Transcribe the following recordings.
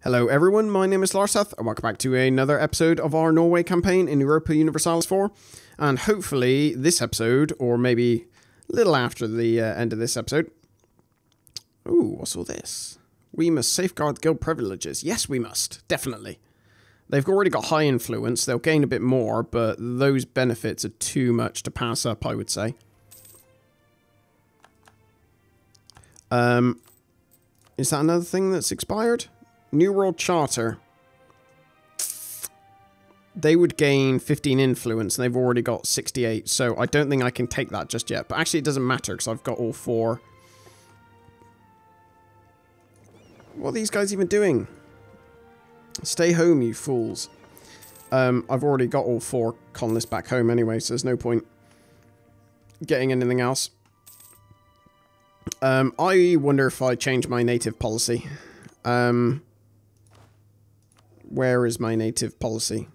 Hello everyone, my name is Larseth and welcome back to another episode of our Norway campaign in Europa Universalis 4. And hopefully this episode, or maybe a little after the end of this episode... Ooh, what's all this? We must safeguard guild privileges. Yes, we must. Definitely. They've already got high influence. They'll gain a bit more, but those benefits are too much to pass up, I would say. Is that another thing that's expired? New World Charter. They would gain 15 influence, and they've already got 68, so I don't think I can take that just yet. But actually, it doesn't matter, because I've got all four. What are these guys even doing? Stay home, you fools. I've already got all four colonists back home anyway, so there's no point getting anything else. I wonder if I change my native policy. Where is my native policy?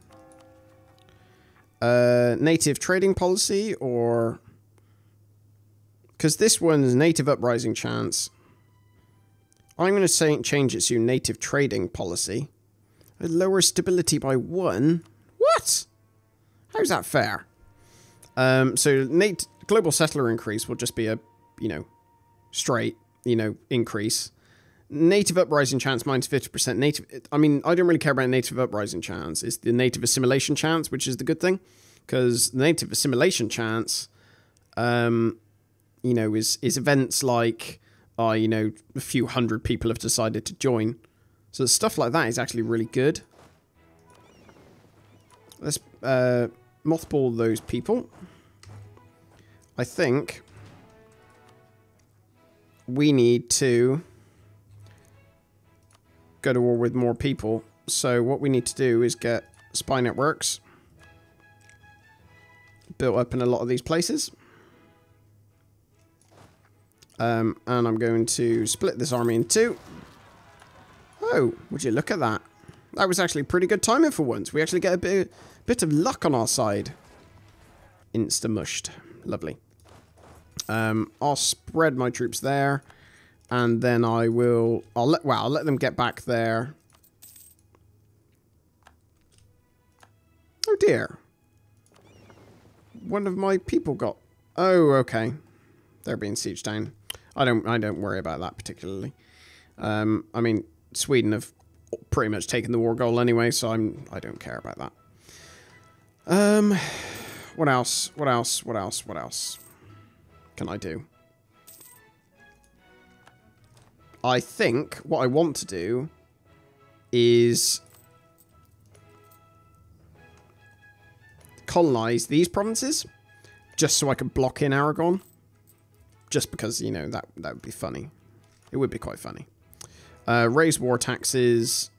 Native trading policy, or... Because this one's native uprising chance. I'm going to change it to native trading policy. It lowers stability by 1. What? How's that fair? So global settler increase will just be a, straight, increase. Native uprising chance minus 50%. Native, I mean, I don't really care about native uprising chance. It's the native assimilation chance, which is the good thing. Because native assimilation chance, is events like, a few hundred people have decided to join. So stuff like that is actually really good. Let's mothball those people. I think we need to go to war with more people. So what we need to do is get spy networks built up in a lot of these places. And I'm going to split this army in two. Oh, would you look at that? That was actually pretty good timing for once. We actually get a bit of luck on our side. Insta-mushed. Lovely. I'll spread my troops there. And then I'll let them get back there. Oh dear. One of my people got... Oh, okay. They're being sieged down. I don't worry about that particularly. I mean, Sweden have pretty much taken the war goal anyway, so I don't care about that. What else? What else? What else? What else can I do? I think what I want to do is colonize these provinces just so I can block in Aragon. Just because, that would be funny. It would be quite funny. Raise war taxes.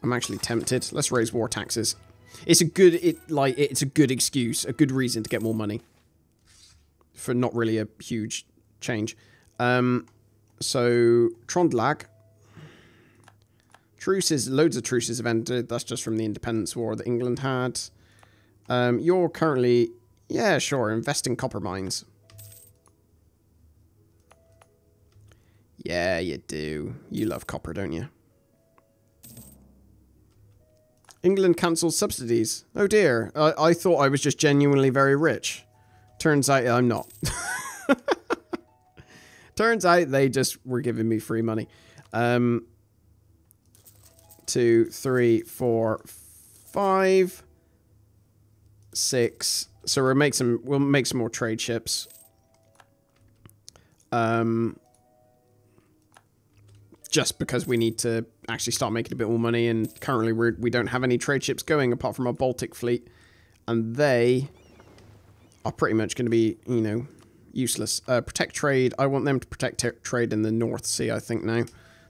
I'm actually tempted. Let's raise war taxes. It's a good it's a good excuse, a good reason to get more money. For not really a huge change. So Trondlag. Truces, loads of truces have ended. That's just from the independence war that England had. You're currently, yeah, sure, invest in copper mines. Yeah, you do. You love copper, don't you? England cancels subsidies. Oh dear. I thought I was just genuinely very rich. Turns out I'm not. Turns out they just were giving me free money. 2, 3, 4, 5, 6. So we'll make some more trade ships. Just because we need to actually start making a bit more money, and currently we don't have any trade ships going apart from our Baltic fleet, and they are pretty much going to be, useless. Protect trade. I want them to protect trade in the North Sea, I think, now.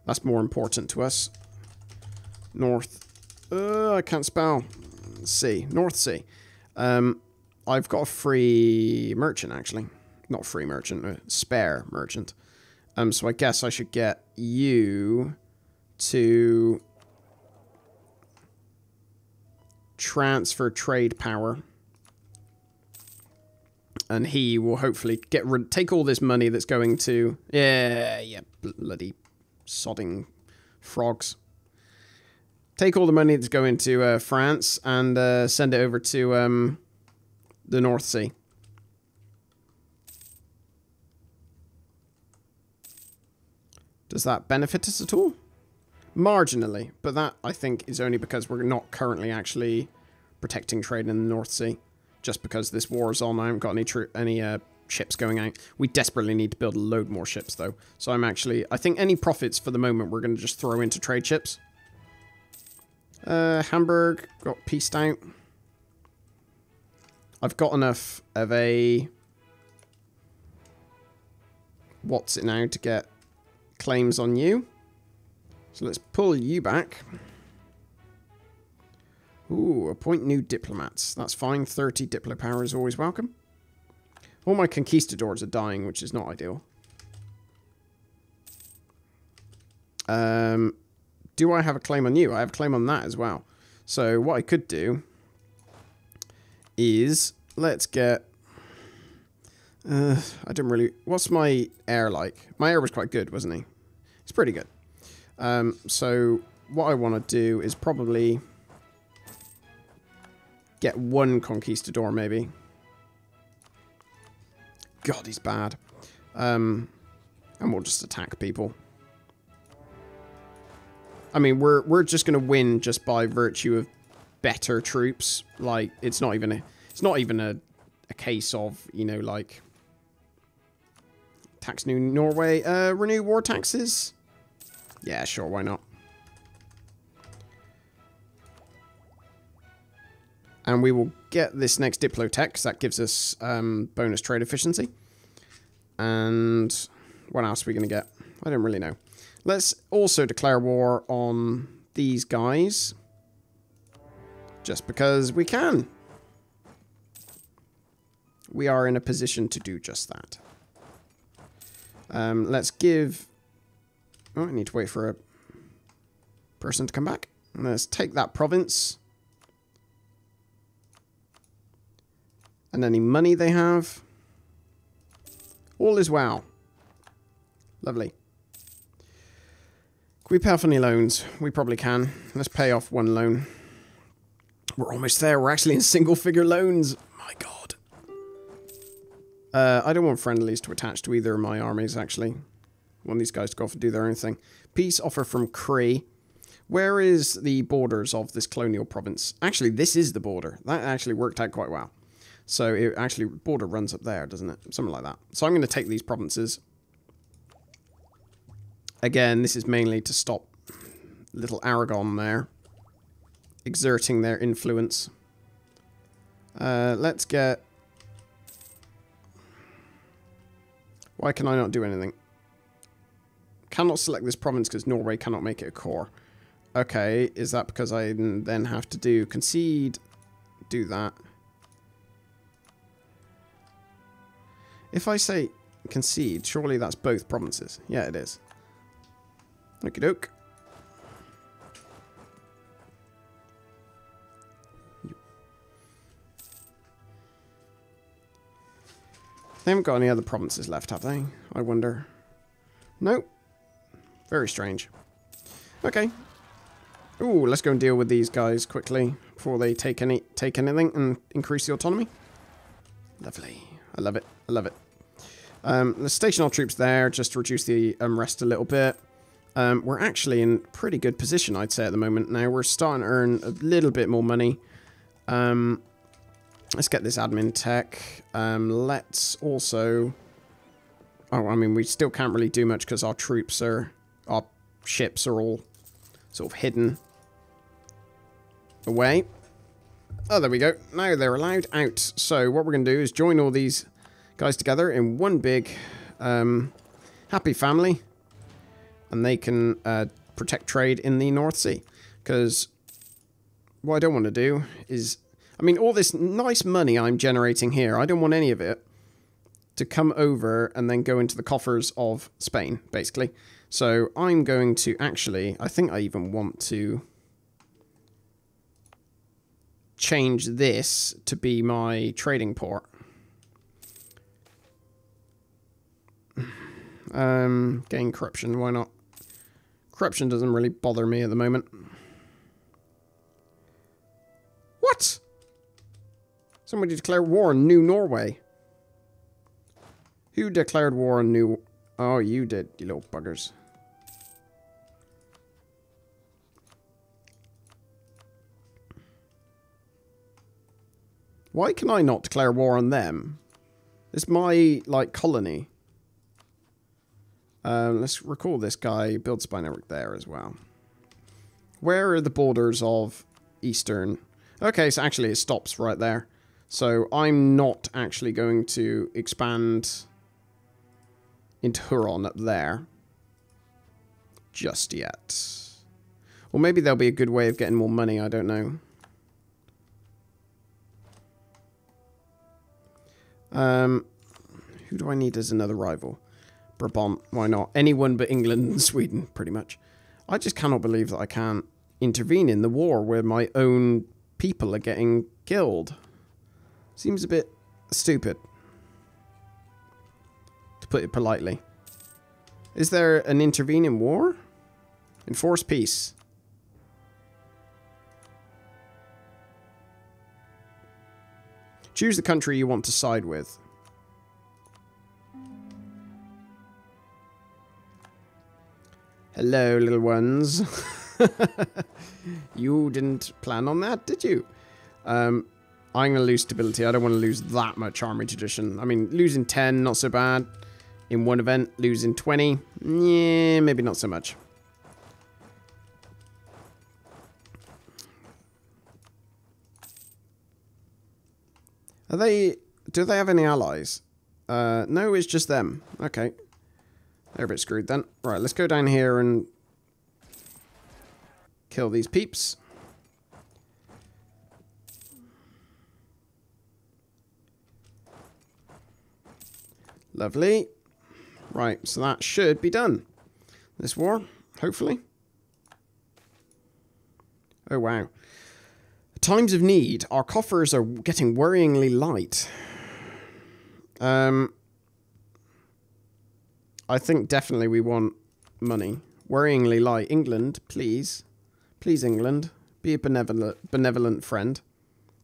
That's more important to us. North. I can't spell. Sea. North Sea. I've got a free merchant, actually. Not free merchant, a spare merchant. So I guess I should get you to transfer trade power. And he will hopefully take all this money that's going to... Yeah, bloody sodding Frogs. Take all the money that's going to France and send it over to the North Sea. Does that benefit us at all? Marginally, but that, I think, is only because we're not currently actually protecting trade in the North Sea. Just because this war is on, I haven't got any ships going out. We desperately need to build a load more ships, though. So I think any profits for the moment we're going to just throw into trade ships. Hamburg got pieced out. I've got enough of a... What's it now to get claims on you? So let's pull you back. Ooh, appoint new diplomats. That's fine. 30 diplo power is always welcome. All my conquistadors are dying, which is not ideal. Do I have a claim on you? I have a claim on that as well. So what I could do is let's get... I didn't really... What's my air like? My air was quite good, wasn't he? It's pretty good. So what I want to do is probably get one conquistador, maybe. God, he's bad. And we'll just attack people. I mean, we're just gonna win just by virtue of better troops. Like, it's not even a case of, you know, like, tax new Norway, renew war taxes. Yeah, sure, why not? And we will get this next Diplotech, because that gives us bonus trade efficiency. And what else are we going to get? I don't really know. Let's also declare war on these guys. Just because we can. We are in a position to do just that. Let's give... Oh, I need to wait for a person to come back. Let's take that province. And any money they have. All is well. Lovely. Can we pay off any loans? We probably can. Let's pay off one loan. We're almost there. We're actually in single-figure loans. My God. I don't want friendlies to attach to either of my armies, actually. I want these guys to go off and do their own thing. Peace offer from Cree. Where is the borders of this colonial province? Actually, this is the border. That actually worked out quite well. So it actually, border runs up there, doesn't it? Something like that. So I'm going to take these provinces. Again, this is mainly to stop little Aragon there exerting their influence. Let's get... Why can I not do anything? Cannot select this province because Norway cannot make it a core. Okay, is that because I then have to do concede? Do that. If I say concede, surely that's both provinces. Yeah, it is. Okie doke. They haven't got any other provinces left, have they? I wonder. Nope. Very strange. Okay. Ooh, let's go and deal with these guys quickly before they take anything and increase the autonomy. Lovely. I love it. I love it. Let's station our troops there just to reduce the unrest a little bit. We're actually in pretty good position, I'd say, at the moment. Now, we're starting to earn a little bit more money. Let's get this admin tech. Let's also... Oh, I mean, we still can't really do much because our troops are... Our ships are all sort of hidden away. Oh, there we go. Now they're allowed out. So what we're going to do is join all these guys together in one big happy family. And they can protect trade in the North Sea. Because what I don't want to do is... I mean, all this nice money I'm generating here, I don't want any of it to come over and then go into the coffers of Spain, basically. So I'm going to actually... I think I even want to change this to be my trading port. Gain corruption, why not? Corruption doesn't really bother me at the moment. What? Somebody declared war on New Norway. Who declared war on New... Oh, you did, you little buggers. Why can I not declare war on them? It's my, like, colony. Let's recall this guy. Build spy network there as well. Where are the borders of Eastern? Okay, so actually it stops right there. So I'm not actually going to expand into Huron up there just yet. Or maybe there'll be a good way of getting more money, I don't know. Who do I need as another rival? Brabant, why not? Anyone but England and Sweden, pretty much. I just cannot believe that I can't intervene in the war where my own people are getting killed. Seems a bit stupid, to put it politely. Is there an intervene in war? Enforce peace. Choose the country you want to side with. Hello, little ones. You didn't plan on that, did you? I'm going to lose stability. I don't want to lose that much army tradition. I mean, losing 10, not so bad. In one event, losing 20, yeah, maybe not so much. Are they... Do they have any allies? No, it's just them. Okay. They're a bit screwed then. Right, let's go down here and kill these peeps. Lovely. Right, so that should be done. This war, hopefully. Oh, wow. Times of need. Our coffers are getting worryingly light. I think definitely we want money. Worryingly light. England, please. Please, England. Be a benevolent friend.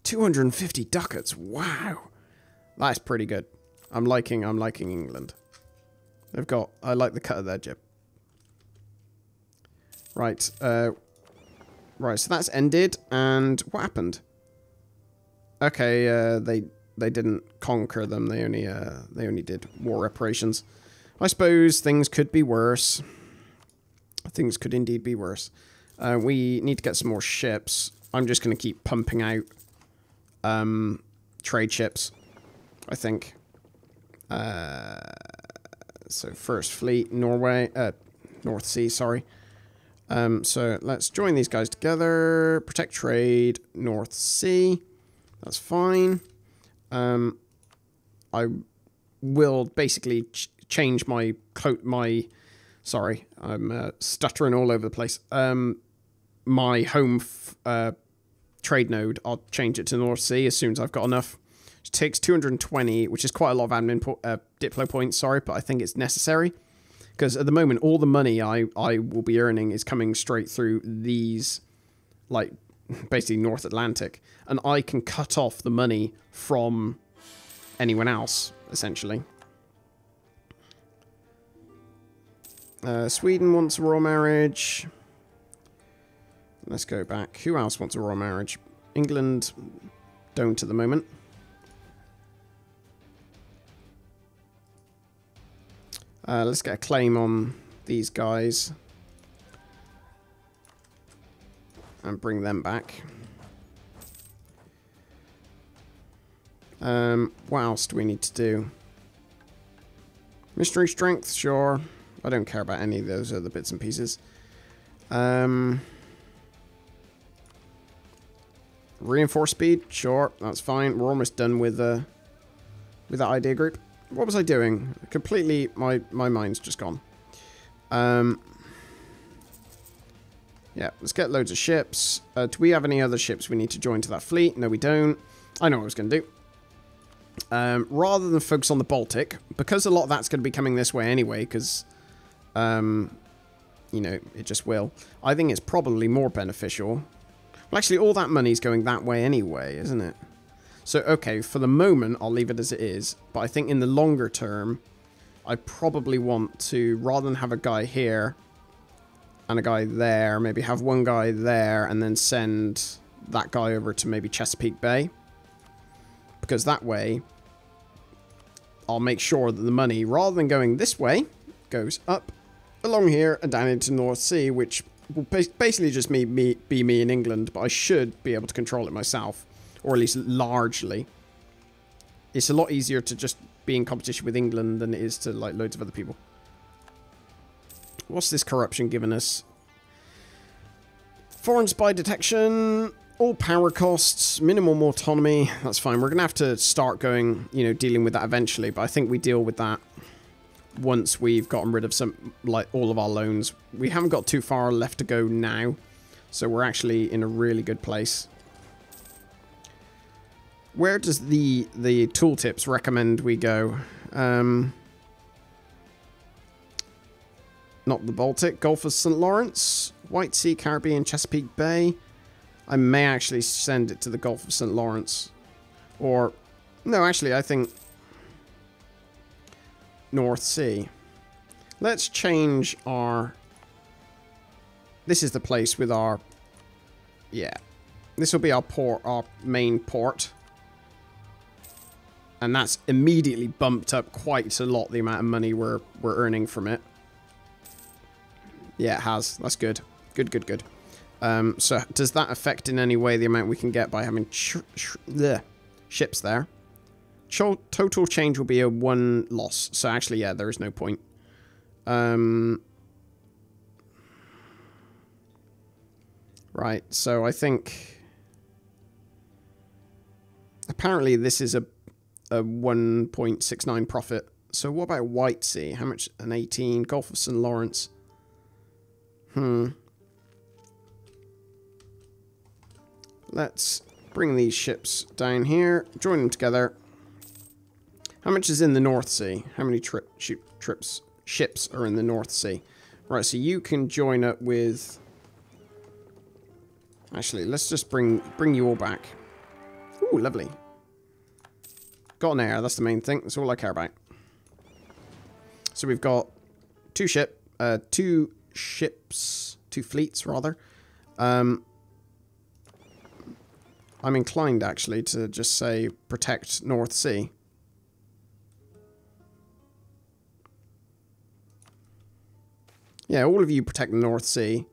250 ducats. Wow. That's pretty good. I'm liking England. They've got... I like the cut of their jib. Right. Right, so that's ended. And what happened? Okay, they didn't conquer them. They only did war reparations. I suppose things could be worse. Things could indeed be worse. We need to get some more ships. I'm just going to keep pumping out trade ships, I think. So first fleet, Norway, North Sea, sorry. So let's join these guys together. Protect trade, North Sea. That's fine. I will basically change my sorry, I'm stuttering all over the place. My home trade node, I'll change it to North Sea as soon as I've got enough. It takes 220, which is quite a lot of admin diplo points, sorry, but I think it's necessary. Because at the moment, all the money I will be earning is coming straight through these, like, basically North Atlantic. And I can cut off the money from anyone else, essentially. Sweden wants a royal marriage. Let's go back. Who else wants a royal marriage? England don't at the moment. Let's get a claim on these guys. And bring them back. What else do we need to do? Missionary strength, sure. I don't care about any of those other bits and pieces. Reinforce speed, sure, that's fine. We're almost done with that idea group. What was I doing? Completely, my mind's just gone. Yeah, let's get loads of ships. Do we have any other ships we need to join to that fleet? No, we don't. I know what I was going to do. Rather than focus on the Baltic, because a lot of that's going to be coming this way anyway, because you know, it just will. I think it's probably more beneficial. Well, actually, all that money's going that way anyway, isn't it? So, okay, for the moment, I'll leave it as it is. But I think in the longer term, I probably want to, rather than have a guy here and a guy there, maybe have one guy there and then send that guy over to maybe Chesapeake Bay. Because that way, I'll make sure that the money, rather than going this way, goes up along here and down into North Sea, which will basically just be me in England, but I should be able to control it myself, or at least largely. It's a lot easier to just be in competition with England than it is to like loads of other people. What's this corruption giving us? Foreign spy detection, all power costs, minimum autonomy. That's fine. We're gonna have to start going, you know, dealing with that eventually, but I think we deal with that once we've gotten rid of some, like, all of our loans. We haven't got too far left to go now, so we're actually in a really good place. Where does the tooltips recommend we go? Not the Baltic, Gulf of St. Lawrence, White Sea, Caribbean, Chesapeake Bay. I may actually send it to the Gulf of St. Lawrence. Or, no, actually, I think North Sea. Let's change our... This is the place with our... Yeah. This will be our port, our main port. And that's immediately bumped up quite a lot, the amount of money we're earning from it. Yeah, it has. That's good. Good, good, good. So does that affect in any way the amount we can get by having ships there? Total change will be a 1 loss. So actually, yeah, there is no point. Right, so I think... Apparently this is a 1.69 profit. So what about White Sea? How much? An 18. Gulf of St. Lawrence. Let's bring these ships down here. Join them together. How much is in the North Sea? How many ships are in the North Sea? Right, so you can join up with... Actually, let's just bring you all back. Ooh, lovely. Got an heir, that's the main thing. That's all I care about. So we've got two fleets, rather. I'm inclined, actually, to just say protect North Sea. Yeah, all of you protect the North Sea.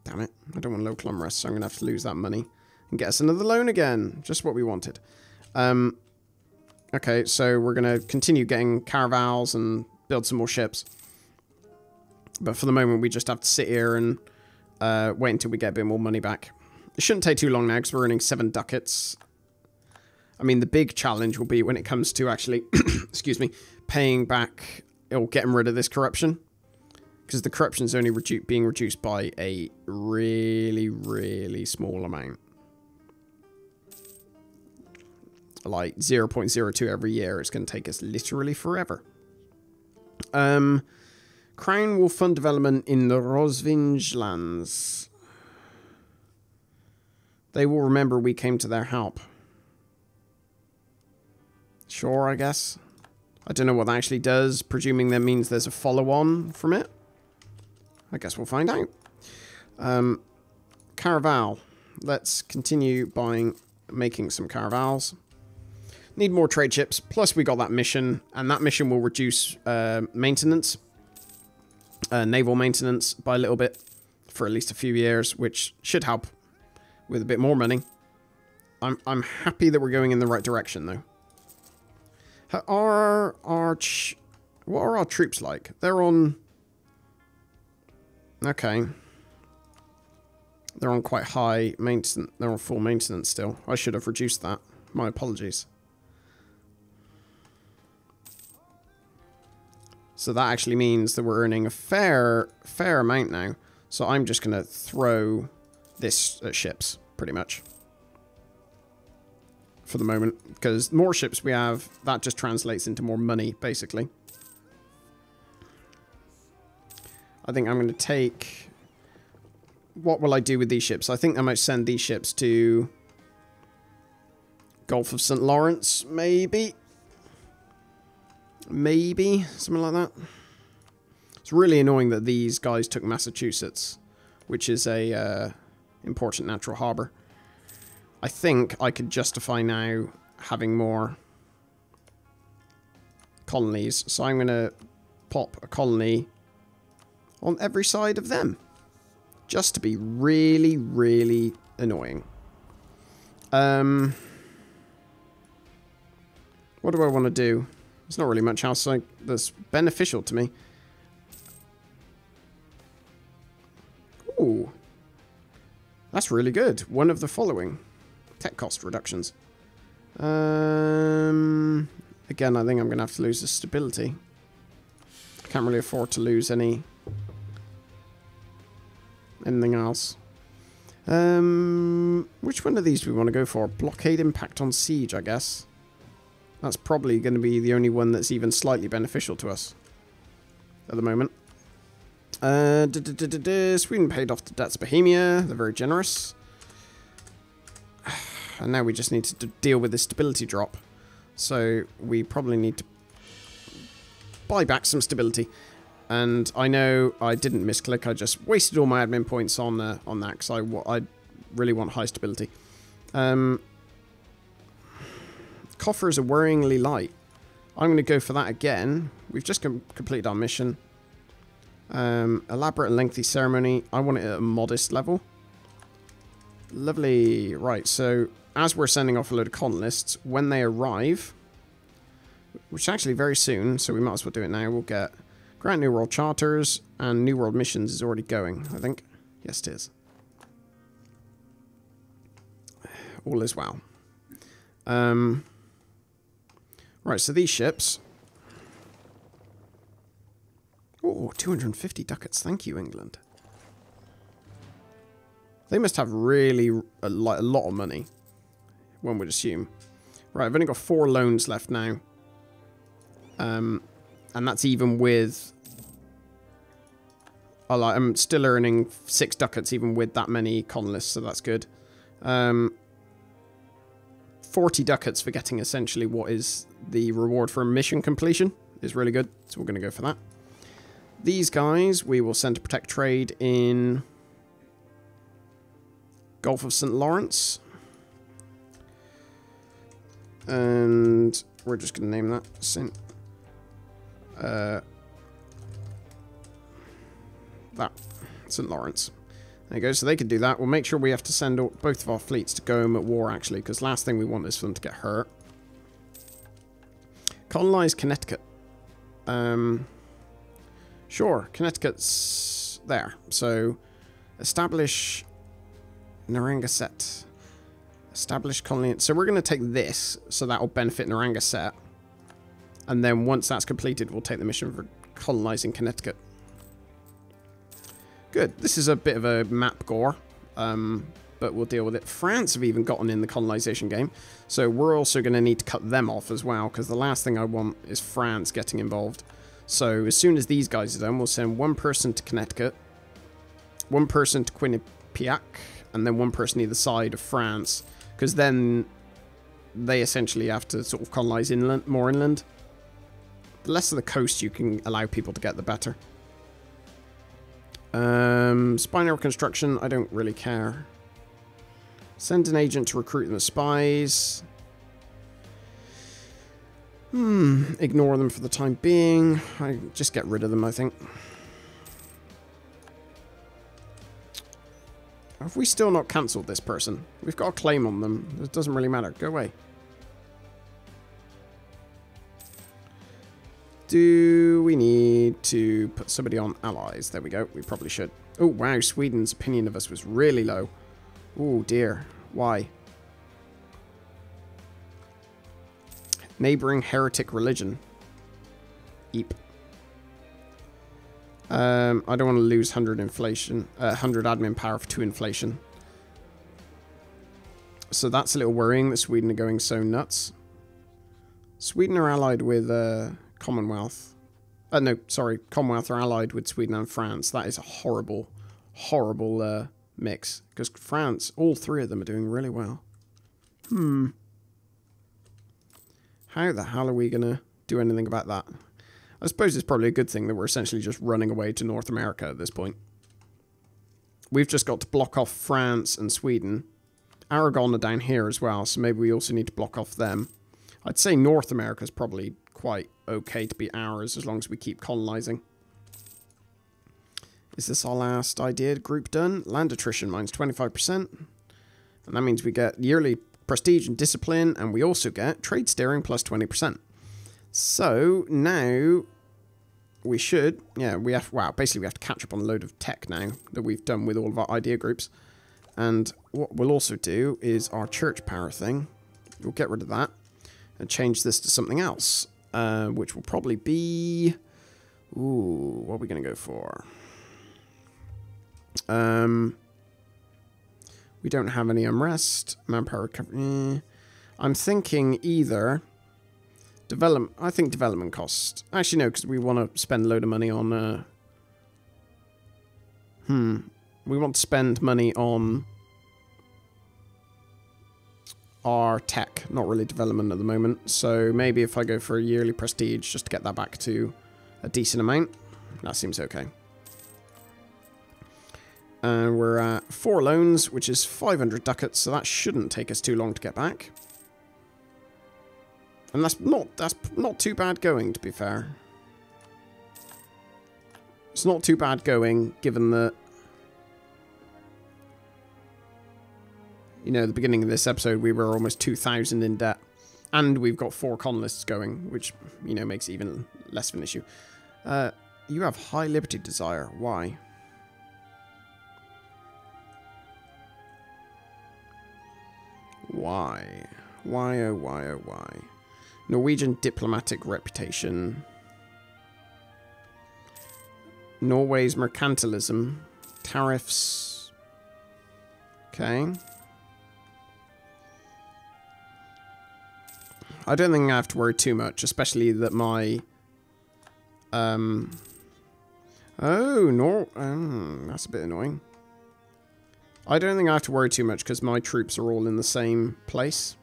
Damn it. I don't want local unrest, so I'm going to have to lose that money. And get us another loan again. Just what we wanted. Okay, so we're going to continue getting caravels and build some more ships. But for the moment, we just have to sit here and wait until we get a bit more money back. It shouldn't take too long now, because we're earning 7 ducats. I mean, the big challenge will be when it comes to actually, excuse me, paying back or getting rid of this corruption. Because the corruption is only being reduced by a really, really small amount. Like 0.02 every year. It's going to take us literally forever. Crown will fund development in the Rosvinge lands. They will remember we came to their help. Sure, I guess. I don't know what that actually does. Presuming that means there's a follow-on from it. I guess we'll find out. Caraval. Let's continue making some caravels. Need more trade ships. Plus we got that mission. And that mission will reduce maintenance. Naval maintenance by a little bit. For at least a few years. Which should help with a bit more money. I'm happy that we're going in the right direction, though. What are our troops like? They're on... Okay. They're on quite high maintenance. They're on full maintenance still. I should have reduced that. My apologies. So that actually means that we're earning a fair amount now. So I'm just going to throw this at ships, pretty much. For the moment. Because more ships we have, that just translates into more money, basically. I think I'm going to take... What will I do with these ships? I think I might send these ships to Gulf of St. Lawrence, maybe. Maybe, something like that. It's really annoying that these guys took Massachusetts, which is a important natural harbour. I think I could justify now having more colonies, so I'm going to pop a colony on every side of them. Just to be really, really annoying. What do I want to do? There's not really much else that's beneficial to me. Ooh. That's really good. One of the following. Tech cost reductions. Again, I think I'm going to have to lose the stability. I can't really afford to lose anything else. Which one of these do we want to go for? Blockade impact on siege, I guess. That's probably going to be the only one that's even slightly beneficial to us at the moment. Sweden paid off the debts Bohemia. They're very generous. And now we just need to deal with the stability drop. So we probably need to buy back some stability. And I know I didn't misclick. I just wasted all my admin points on that because I really want high stability. Coffers are worryingly light. I'm going to go for that again. We've just completed our mission. Elaborate and lengthy ceremony. I want it at a modest level. Lovely. Right, so as we're sending off a load of colonists, when they arrive, which is actually very soon, so we might as well do it now, we'll get Grant New World Charters, and New World Missions is already going, I think. Yes, it is. All is well. Right, so these ships... Oh, 250 ducats. Thank you, England. They must have really a lot of money, one would assume. Right, I've only got 4 loans left now. And that's even with... I'm still earning 6 ducats even with that many colonists, so that's good. 40 ducats for getting essentially what is the reward for mission completion is really good, so we're going to go for that. These guys we will send to protect trade in Gulf of St. Lawrence. And we're just going to name that St. St. Lawrence. There you go, so they could do that. We'll make sure we have to send both of our fleets to go home at war, actually, because last thing we want is for them to get hurt. Colonize Connecticut. Sure, Connecticut's there. So, establish Narragansett. Establish colony. So we're going to take this, so that will benefit Narragansett. And then once that's completed, we'll take the mission for colonizing Connecticut. Good. This is a bit of a map gore, but we'll deal with it. France have even gotten in the colonization game, so we're also going to need to cut them off as well, because the last thing I want is France getting involved. So as soon as these guys are done, we'll send 1 person to Connecticut, 1 person to Quinnipiac, and then 1 person either side of France, because then they essentially have to sort of colonize inland, more inland. The less of the coast you can allow people to get, the better. Spy construction, I don't really care. Send an agent to recruit them as spies. Ignore them for the time being. I just get rid of them, I think. Have we still not cancelled this person? We've got a claim on them. It doesn't really matter. Go away. Do we need to put somebody on allies? There we go. We probably should. Oh, wow. Sweden's opinion of us was really low. Oh, dear. Why? Neighboring heretic religion. Eep. I don't want to lose 100 inflation, 100 admin power for 2 inflation. So that's a little worrying that Sweden are going so nuts. Sweden are allied with Commonwealth. No, sorry, Commonwealth are allied with Sweden and France. That is a horrible, horrible mix. Because France, all three of them are doing really well. How the hell are we going to do anything about that? I suppose it's probably a good thing that we're essentially just running away to North America at this point. We've just got to block off France and Sweden. Aragon are down here as well, so maybe we also need to block off them. I'd say North America is probably quite okay to be ours as long as we keep colonizing. Is this our last idea group done? Land attrition minus 25%. And that means we get yearly prestige and discipline, and we also get trade steering plus 20%. So now we should, yeah, we have, wow, basically we have to catch up on a load of tech now that we've done with all of our idea groups. And what we'll also do is our church power thing. We'll get rid of that and change this to something else, which will probably be, ooh, what are we going to go for? We don't have any unrest, manpower recovery. I'm thinking either development. I think development cost. Actually, no, because we want to spend a load of money on. We want to spend money on our tech, not really development at the moment. So maybe if I go for a yearly prestige, just to get that back to a decent amount, that seems okay. We're at 4 loans, which is 500 ducats, so that shouldn't take us too long to get back. And that's not too bad going, to be fair. It's not too bad going, given that, you know, at the beginning of this episode, we were almost 2,000 in debt. And we've got 4 colonists going, which, you know, makes it even less of an issue. You have high liberty desire. Why? Why? Why, oh why, oh why? Norwegian diplomatic reputation. Norway's mercantilism. Tariffs. Okay. I don't think I have to worry too much, especially that my... Oh, that's a bit annoying. I don't think I have to worry too much because my troops are all in the same place.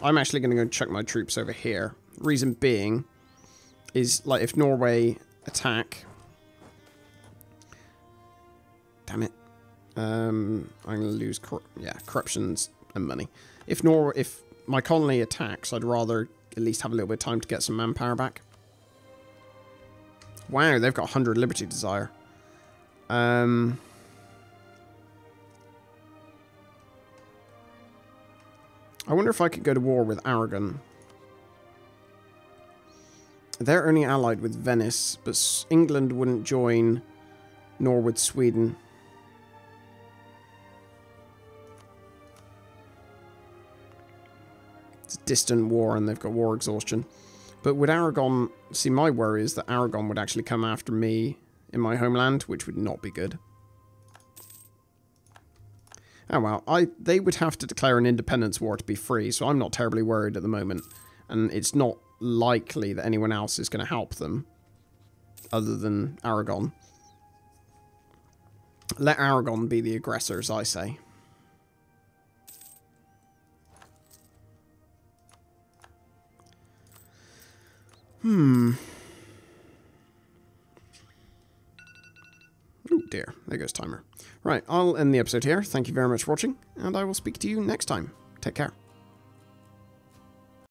I'm actually going to go chuck my troops over here. Reason being is, like, if Norway attack... Damn it. I'm going to lose corruptions and money. If my colony attacks, I'd rather at least have a little bit of time to get some manpower back. Wow, they've got 100 liberty desire. I wonder if I could go to war with Aragon. They're only allied with Venice, but England wouldn't join, nor would Sweden. It's a distant war and they've got war exhaustion. But would Aragon... See, my worry is that Aragon would actually come after me in my homeland, which would not be good. Oh well, they would have to declare an independence war to be free, so I'm not terribly worried at the moment. And it's not likely that anyone else is going to help them, other than Aragon. Let Aragon be the aggressors, I say. Oh dear, there goes timer. Right, I'll end the episode here. Thank you very much for watching, and I will speak to you next time. Take care.